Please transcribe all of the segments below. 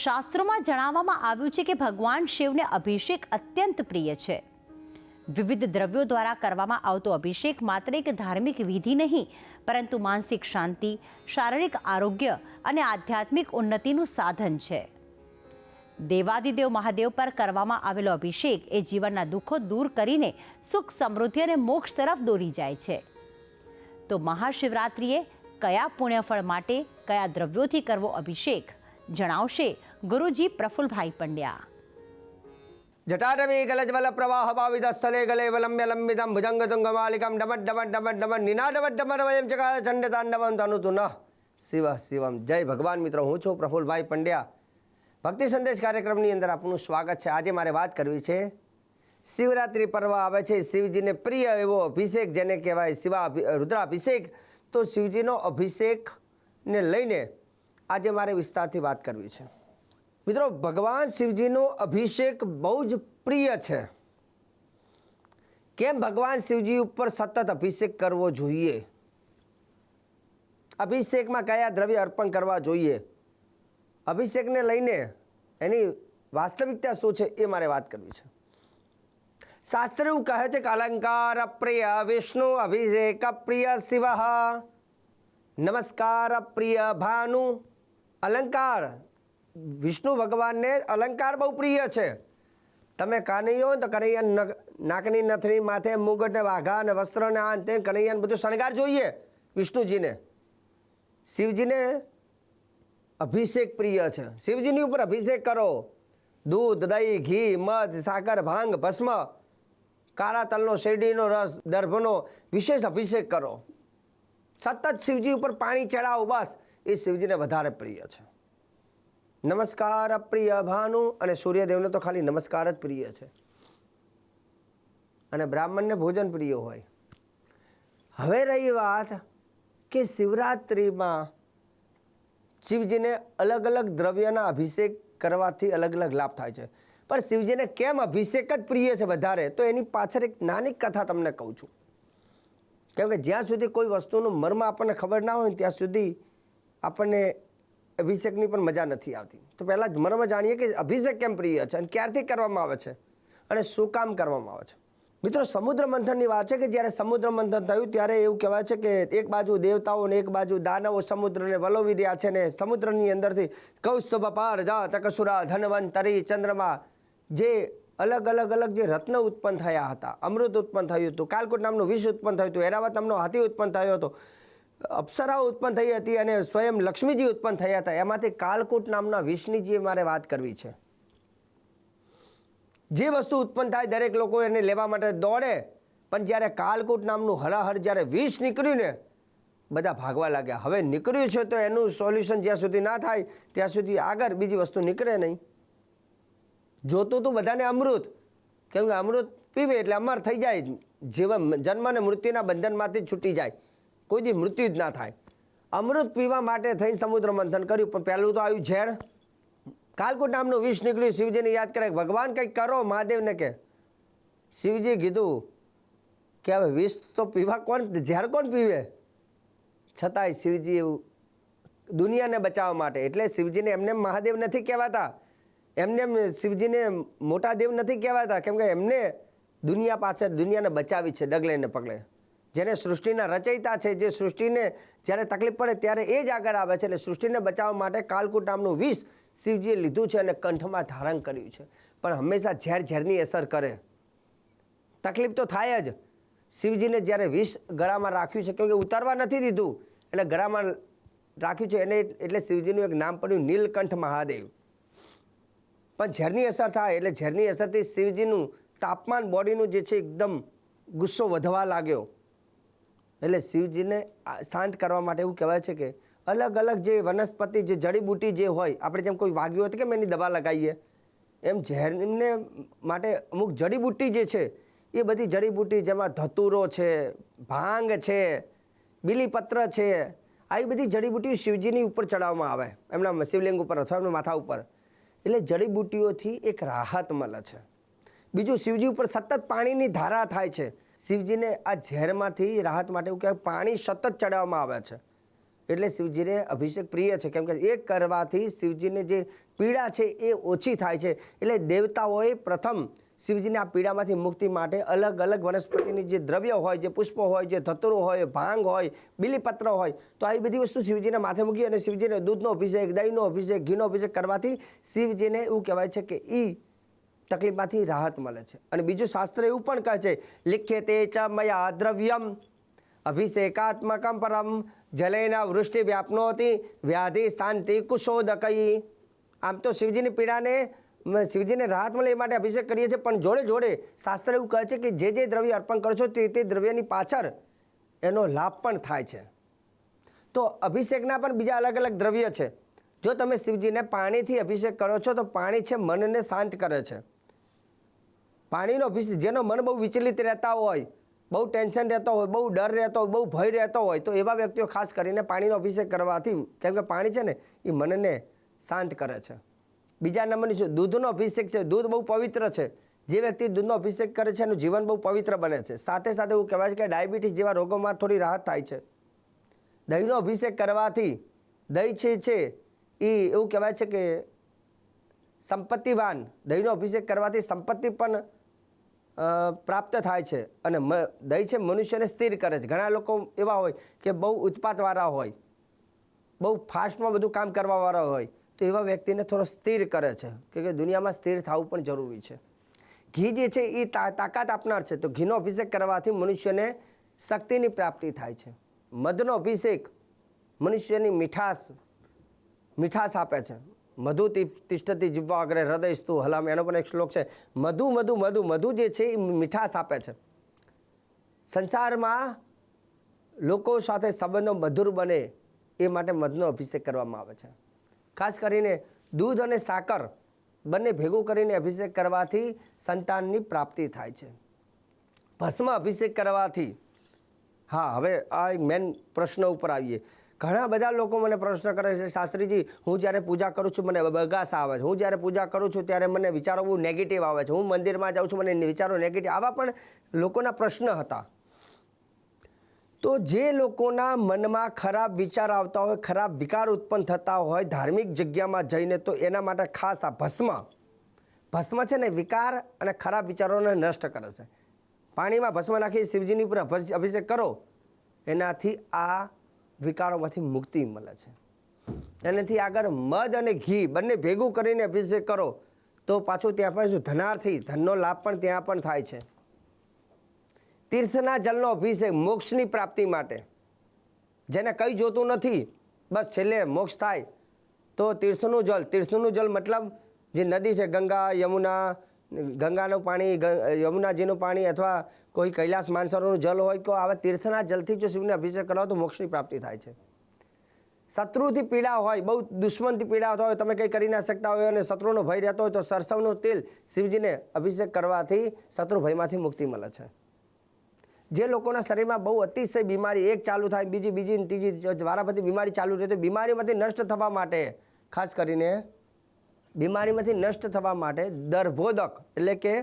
શાસ્ત્રોમાં જણાવવામાં આવ્યું છે કે ભગવાન શિવને અભિષેક અત્યંત પ્રિય છે. વિવિધ દ્રવ્યો દ્વારા કરવામાં આવતો અભિષેક માત્ર એક ધાર્મિક વિધિ નહીં, પરંતુ માનસિક શાંતિ, શારીરિક આરોગ્ય અને આધ્યાત્મિક ઉન્નતિનું સાધન છે. દેવાદિદેવ મહાદેવ પર કરવામાં આવેલો અભિષેક એ જીવનના દુઃખો દૂર કરીને સુખ, સમૃદ્ધિ અને મોક્ષ તરફ દોરી જાય છે. તો મહાશિવરાત્રિએ કયા પુણ્યફળ માટે કયા દ્રવ્યોથી કરવો અભિષેક જણાવશે ગુરુજી પ્રફુલભાઈ પંડ્યા. જટાટવી ગલજ્વલ પ્રવાહ ભાવિત સ્થલે ગલે વલંબ્ય લંબિતમ ભુજંગ તુંગમાલિકમ ડમટ ડમટ ડમટ ડમટ નિનાડવટ ડમટ વયમ ચકાર ચંડ તાંડવમ તનુતુ ન શિવ શિવમ. જય ભગવાન મિત્રો, હું છું પ્રફુલભાઈ પંડ્યા. ભક્તિ સંદેશ કાર્યક્રમની અંદર આપનું સ્વાગત છે. આજે મારે વાત કરવી છે શિવરાત્રિ પર્વ આવે છે, શિવજીને પ્રિય એવો અભિષેક જેને કહેવાય રુદ્રાભિષેક. તો શિવજીનો અભિષેકને લઈને આજે મારે વિસ્તારથી વાત કરવી છે. મિત્રો, ભગવાન શિવજીનો અભિષેક બહુ જ પ્રિય છે. કેમ ભગવાન શિવજી ઉપર સતત અભિષેક કરવો જોઈએ, અભિષેકમાં કયા દ્રવ્ય અર્પણ કરવા જોઈએ, અભિષેકને લઈને એની વાસ્તવિકતા શું છે એ મારે વાત કરવી છે. શાસ્ત્ર એવું કહે છે કે અલંકાર પ્રિય વિષ્ણુ અભિષેક પ્રિય શિવ, નમસ્કાર પ્રિય ભાનુ. અલંકાર, વિષ્ણુ ભગવાનને અલંકાર બહુ પ્રિય છે. તમે કનૈયો તો કનૈયા નાકની નથની માથે મુગટ ને વાઘા ને વસ્ત્ર ને આ તે કનૈયાને બધું શણગાર જોઈએ વિષ્ણુજીને. શિવજીને અભિષેક પ્રિય છે. શિવજીની ઉપર અભિષેક કરો. દૂધ, દહીં, ઘી, મધ, સાકર, ભાંગ, ભસ્મ, કાળા તલનો, શેરડીનો રસ, દર્ભનો વિશેષ અભિષેક કરો. સતત શિવજી ઉપર પાણી ચડાવો. બસ એ શિવજીને વધારે પ્રિય છે. નમસ્કાર પ્રિય ભાનુ, અને સૂર્યદેવને તો ખાલી નમસ્કાર જ પ્રિય છે, અને બ્રાહ્મણને ભોજન પ્રિય હોય. હવે રહી વાત કે શિવરાત્રિમાં શિવજીને અલગ અલગ દ્રવ્યના અભિષેક કરવાથી અલગ અલગ લાભ થાય છે. પણ શિવજીને કેમ અભિષેક જ પ્રિય છે વધારે, તો એની પાછળ એક નાની કથા તમને કહું છું. કેમ કે જ્યાં સુધી કોઈ વસ્તુનું મર્મ આપણને ખબર ના હોય ત્યાં સુધી આપણને અભિષેકની પણ મજા નથી આવતી. તો પહેલાં જ મર્મ જાણીએ કે અભિષેક કેમ પ્રિય છે અને ક્યારથી કરવામાં આવે છે અને શું કામ કરવામાં આવે છે. મિત્રો, સમુદ્ર મંથનની વાત છે કે જ્યારે સમુદ્ર મંથન થયું ત્યારે એવું કહેવાય છે કે એક બાજુ દેવતાઓ અને એક બાજુ દાનવો સમુદ્રને વલોવી રહ્યા છે, ને સમુદ્રની અંદરથી કૌસ્તુભ પાર જા તકસુરા ધનવંતરી ચંદ્રમા જે અલગ જે રત્ન ઉત્પન્ન થયા હતા, અમૃત ઉત્પન્ન થયું હતું, કાલકૂટ નામનું વિષ ઉત્પન્ન થયું હતું, એરાવત નામનો હાથી ઉત્પન્ન થયો હતો, અપ્સરાઓ ઉત્પન્ન થઈ હતી અને સ્વયં લક્ષ્મીજી ઉત્પન્ન થયા હતા. એમાંથી કાલકૂટ નામના વિષની જે મારે વાત કરવી છે. જે વસ્તુ ઉત્પન્ન થાય દરેક લોકો એને લેવા માટે દોડે, પણ જ્યારે કાલકૂટ નામનું હરાહર જ્યારે વિષ નીકળ્યું ને બધા ભાગવા લાગ્યા. હવે નીકળ્યું છે તો એનું સોલ્યુશન જ્યાં સુધી ના થાય ત્યાં સુધી આગળ બીજી વસ્તુ નીકળે નહીં. જોતું તું બધાને અમૃત, કેમ કે અમૃત પીવે એટલે અમર થઈ જાય, જીવન જન્મ અને મૃત્યુના બંધનમાંથી છૂટી જાય, કોઈ દી મૃત્યુ જ ના થાય. અમૃત પીવા માટે થઈને સમુદ્ર મંથન કર્યું, પણ પહેલું તો આવ્યું ઝેર. કાલકૂટ નામનું વિષ નીકળ્યું. શિવજીને યાદ કરે, ભગવાન કંઈક કરો, મહાદેવને કે. શિવજી કીધું કે હવે વિષ તો પીવા કોણ, ઝેર કોણ પીવે? છતાંય શિવજી એવું દુનિયાને બચાવવા માટે, એટલે શિવજીને એમને મહાદેવ નથી કહેવાતા, એમને શિવજીને મોટા દેવ નથી કહેવાતા, કેમ કે એમને દુનિયા પાછળ દુનિયાને બચાવી છે ડગલે ને પગલે. જેને સૃષ્ટિના રચયિતા છે, જે સૃષ્ટિને જ્યારે તકલીફ પડે ત્યારે એ જ આગળ આવે છે. એટલે સૃષ્ટિને બચાવવા માટે કાલકૂટ નામનું વિષ શિવજીએ લીધું છે અને કંઠમાં ધારણ કર્યું છે. પણ હંમેશા ઝેરની અસર કરે, તકલીફ તો થાય જ. શિવજીને જ્યારે વિષ ગળામાં રાખ્યું છે, કેમ કે ઉતારવા નથી દીધું, એટલે ગળામાં રાખ્યું છે એને, એટલે શિવજીનું એક નામ પડ્યું નીલકંઠ મહાદેવ. પણ ઝેરની અસર થાય એટલે ઝેરની અસરથી શિવજીનું તાપમાન બોડીનું જે છે એકદમ ગુસ્સો વધવા લાગ્યો. એટલે શિવજીને શાંત કરવા માટે એવું કહેવાય છે કે અલગ જે વનસ્પતિ, જે જડીબુટી જે હોય, આપણે જેમ કોઈ વાગ્યું હોય તો કેમ એની દવા લગાવીએ, એમ ઝેરને માટે અમુક જડીબુટી જે છે એ બધી જડીબુટી, જેમાં ધતુરો છે, ભાંગ છે, બીલીપત્ર છે, આવી બધી જડીબુટી શિવજીની ઉપર ચડાવવામાં આવે, એમના શિવલિંગ ઉપર અથવા એમના માથા ઉપર. એટલે જડીબુટીઓથી એક રાહત મળે છે. બીજું, શિવજી ઉપર સતત પાણીની ધારા થાય છે. શિવજીને આ ઝેરમાંથી રાહત માટે એવું કહેવાય પાણી સતત ચડાવવામાં આવે છે. એટલે શિવજીને અભિષેક પ્રિય છે, કેમ કે એ કરવાથી શિવજીને જે પીડા છે એ ઓછી થાય છે. એટલે દેવતાઓએ પ્રથમ શિવજીને આ પીડામાંથી મુક્તિ માટે અલગ અલગ વનસ્પતિની જે દ્રવ્ય હોય, જે પુષ્પો હોય, જે ધતુરો હોય, ભાંગ હોય, બીલીપત્ર હોય, તો આવી બધી વસ્તુ શિવજીને માથે મૂકી અને શિવજીને દૂધનો અભિષેક, દહીંનો અભિષેક, ઘીનો અભિષેક કરવાથી શિવજીને એવું કહેવાય છે કે એ તકલીફમાંથી રાહત મળે છે. અને બીજું શાસ્ત્ર એવું પણ કહે છે, લિખ્યતે ચ મયા દ્રવ્યમ અભિષેકાત્મકમ પરમ જલેના વૃષ્ટિ વ્યાપનોતિ વ્યાધિ શાંતિ કુશોદકઈ. આમ તો શિવજીની પીડાને શિવજીને રાહત મળે એ માટે અભિષેક કરીએ છીએ, પણ જોડે જોડે શાસ્ત્ર એવું કહે છે કે જે દ્રવ્ય અર્પણ કરો છો તે દ્રવ્યની પાછળ એનો લાભ પણ થાય છે. તો અભિષેકના પણ બીજા અલગ અલગ દ્રવ્ય છે. જો તમે શિવજીને પાણીથી અભિષેક કરો છો તો પાણી છે મનને શાંત કરે છે. પાણીનો અભિષેક, જેનો મન બહુ વિચલિત રહેતા હોય, બહુ ટેન્શન રહેતો હોય, બહુ ડર રહેતો હોય, બહુ ભય રહેતો હોય, તો એવા વ્યક્તિઓ ખાસ કરીને પાણીનો અભિષેક કરવાથી, કેમ કે પાણી છે ને એ મનને શાંત કરે છે. બીજા નંબરની છે દૂધનો અભિષેક છે. દૂધ બહુ પવિત્ર છે. જે વ્યક્તિ દૂધનો અભિષેક કરે છે એનું જીવન બહુ પવિત્ર બને છે. સાથે સાથે એવું કહેવાય છે કે ડાયાબિટીસ જેવા રોગોમાં થોડી રાહત થાય છે. દહીંનો અભિષેક કરવાથી, દહીં છે એ એવું કહેવાય છે કે સંપત્તિવાન, દહીંનો અભિષેક કરવાથી સંપત્તિ પણ પ્રાપ્ત થાય છે. અને દહીં છે મનુષ્યને સ્થિર કરે છે. ઘણા લોકો એવા હોય કે બહુ ઉત્પાતવાળા હોય, બહુ ફાસ્ટમાં બધું કામ કરવાવાળા હોય, તો એવા વ્યક્તિને થોડો સ્થિર કરે છે, કે દુનિયામાં સ્થિર થવું પણ જરૂરી છે. ઘી જે છે એ તાકાત આપનાર છે, તો ઘીનો અભિષેક કરવાથી મનુષ્યને શક્તિની પ્રાપ્તિ થાય છે. મધનો અભિષેક મનુષ્યની મીઠાશ આપે છે. મધુ તિષ્ઠતિ જીવવા અગ્રે હૃદયસ્તુ હલામ, એનો પણ એક શ્લોક છે. મધુ જે છે એ મીઠાશ આપે છે. સંસારમાં લોકો સાથે સંબંધો મધુર બને એ માટે મધનો અભિષેક કરવામાં આવે છે. ખાસ કરીને દૂધ અને સાકર બંને ભેગું કરીને અભિષેક કરવાથી સંતાનની પ્રાપ્તિ થાય છે. ભસ્મ અભિષેક કરવાથી, હા, હવે આ એક મેન પ્રશ્ન ઉપર આવીએ. ઘણા બધા લોકો મને પ્રશ્ન કરે છે, શાસ્ત્રીજી હું જ્યારે પૂજા કરું છું મને બગાસ આવે છે, હું જ્યારે પૂજા કરું છું ત્યારે મને વિચારો બહુ નેગેટિવ આવે છે, હું મંદિરમાં જાઉં છું મને વિચારો નેગેટિવ, આવા પણ લોકોના પ્રશ્ન હતા. તો જે લોકોના મનમાં ખરાબ વિચાર આવતા હોય, ખરાબ વિકાર ઉત્પન્ન થતા હોય ધાર્મિક જગ્યામાં જઈને, તો એના માટે ખાસ આ ભસ્મ છે ને વિકાર અને ખરાબ વિચારોને નષ્ટ કરે છે. પાણીમાં ભસ્મ નાખી શિવજીની ઉપર અભિષેક કરો, એનાથી આ વિકારોમાંથી મુક્તિ મળે છે. એનાથી આગળ મધ અને ઘી બંને ભેગું કરીને અભિષેક કરો તો પાછું ત્યાં પણ ધનાર્થી, ધનનો લાભ પણ ત્યાં પણ થાય છે. તીર્થના જલનો અભિષેક મોક્ષની પ્રાપ્તિ માટે, જેને કંઈ જોતું નથી, બસ છેલ્લે મોક્ષ થાય, તો તીર્થનું જલ મતલબ જે નદી છે, ગંગા, યમુના, ગંગાનું પાણી, યમુનાજીનું પાણી, અથવા કોઈ કૈલાસ માનસરોનું જલ હોય, તો આવા તીર્થના જલથી જો શિવને અભિષેક કરો તો મોક્ષની પ્રાપ્તિ થાય છે. શત્રુથી પીડા હોય, બહુ દુશ્મનથી પીડા હોય, તમે કંઈ કરી ના શકતા હોય અને શત્રુનો ભય રહેતો હોય, તો સરસવનું તેલ શિવજીને અભિષેક કરવાથી શત્રુ ભયમાંથી મુક્તિ મળે છે. જે લોકોના શરીરમાં બહુ અતિશય બીમારી, એક ચાલુ થાય, બીજી ત્રીજી વારાફરતી બીમારી ચાલુ રહે, તો બીમારીમાંથી નષ્ટ થવા માટે, ખાસ કરીને બીમારીમાંથી નષ્ટ થવા માટે દર્ભોદક એટલે કે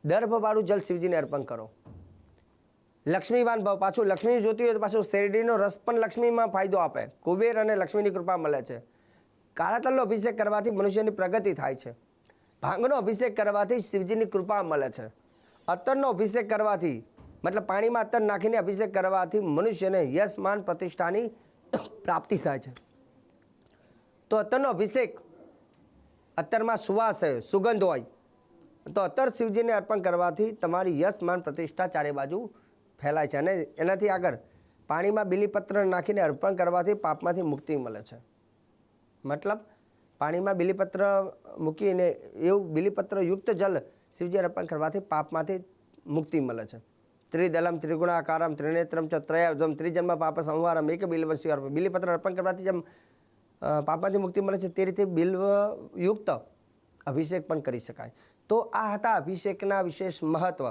દર્ભવાળું જલ શિવજીને અર્પણ કરો. લક્ષ્મીવાન ભાવ, પાછું લક્ષ્મી જોતી હોય તો પાછું શેરડીનો રસ પણ લક્ષ્મીમાં ફાયદો આપે. કુબેર અને લક્ષ્મીની કૃપા મળે છે. કાળા તલનો અભિષેક કરવાથી મનુષ્યની પ્રગતિ થાય છે. ભાંગનો અભિષેક કરવાથી શિવજીની કૃપા મળે છે. અત્તરનો અભિષેક કરવાથી, મતલબ પાણીમાં અત્તર નાખીને અભિષેક કરવાથી મનુષ્યને યશ માન પ્રતિષ્ઠાની પ્રાપ્તિ થાય છે. તો અત્તરનો અભિષેક, અત્તરમાં સુવાસ છે, સુગંધ હોય, તો અત્તર શિવજીને અર્પણ કરવાથી તમારી યશ માન પ્રતિષ્ઠા ચારે બાજુ ફેલાય છે. અને એનાથી આગળ પાણીમાં બીલીપત્ર નાખીને અર્પણ કરવાથી પાપમાંથી મુક્તિ મળે છે. મતલબ પાણીમાં બીલીપત્ર મૂકીને એવું બીલીપત્ર યુક્ત જલ શિવજી અર્પણ કરવાથી પાપમાંથી મુક્તિ મળે છે. ત્રિદલમ ત્રિગુણાકારમ ત્રિનેત્રમ ચ ત્રયાબ્દમ ત્રિજન્મ પાપ સંવારમ એક બિલ્વસ્ય અર્પણ. બીલીપત્ર અર્પણ કરવાથી જેમ પાપમાંથી મુક્તિ મળે છે, તે રીતે બિલ્વયુક્ત અભિષેક પણ કરી શકાય. તો આ હતા અભિષેકના વિશેષ મહત્વ.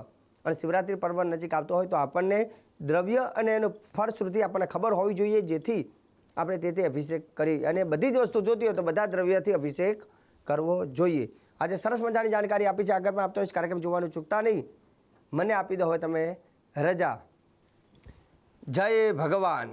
અને શિવરાત્રિ પર્વ નજીક આવતો હોય તો આપણને દ્રવ્ય અને એનું ફળશ્રુતિ આપણને ખબર હોવી જોઈએ, જેથી આપણે તે અભિષેક કરી, અને બધી જ વસ્તુ જોતી હોય તો બધા દ્રવ્યથી અભિષેક કરવો જોઈએ. આજે સરસ મજાની જાણકારી આપી છે. આગળ પણ આપતો હોઈશ. કાર્યક્રમ જોવાનું ચૂકતા નહીં. મને આપી દો હવે તમે રજા. જય ભગવાન.